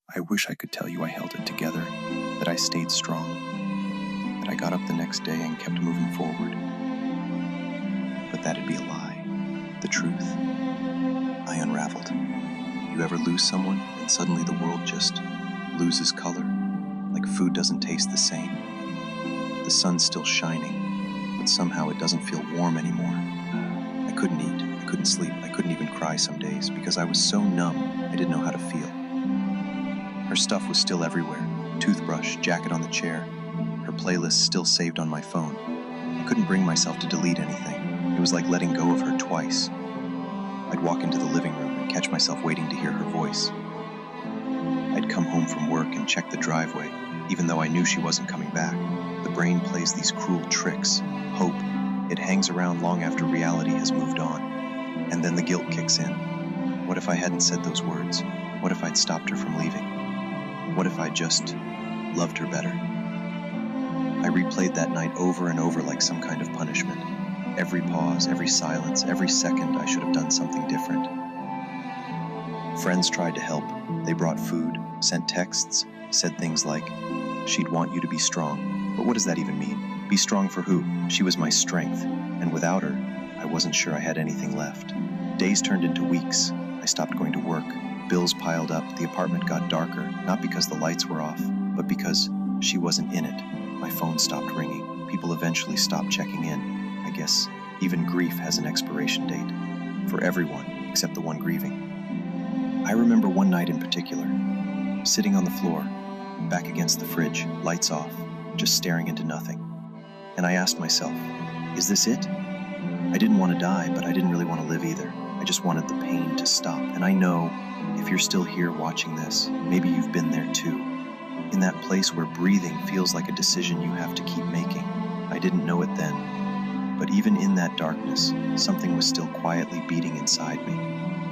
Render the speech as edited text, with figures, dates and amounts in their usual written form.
I wish I could tell you I held it together, that I stayed strong, that I got up the next day and kept moving forward. But that'd be a lie. The truth. I unraveled. You ever lose someone and suddenly the world just loses color? Like food doesn't taste the same. The sun's still shining, but somehow it doesn't feel warm anymore. I couldn't eat, I couldn't sleep, I couldn't even cry some days because I was so numb I didn't know how to feel. Her stuff was still everywhere, toothbrush, jacket on the chair, her playlist still saved on my phone. I couldn't bring myself to delete anything. It was like letting go of her twice. I'd walk into the living room and catch myself waiting to hear her voice. I'd come home from work and check the driveway, even though I knew she wasn't coming back. The brain plays these cruel tricks. Hope. It hangs around long after reality has moved on. And then the guilt kicks in. What if I hadn't said those words? What if I'd stopped her from leaving? What if I just loved her better? I replayed that night over and over like some kind of punishment. Every pause, every silence, every second I should have done something different. Friends tried to help. They brought food, sent texts, said things like, "She'd want you to be strong." But what does that even mean? Be strong for who? She was my strength, and without her, I wasn't sure I had anything left. Days turned into weeks. I stopped going to work. Bills piled up, the apartment got darker, not because the lights were off, but because she wasn't in it. My phone stopped ringing. People eventually stopped checking in. I guess even grief has an expiration date. For everyone, except the one grieving. I remember one night in particular, sitting on the floor, back against the fridge, lights off, just staring into nothing. And I asked myself, is this it? I didn't want to die, but I didn't really want to live either. I just wanted the pain to stop. And I know, if you're still here watching this, maybe you've been there too. In that place where breathing feels like a decision you have to keep making. I didn't know it then. But even in that darkness, something was still quietly beating inside me.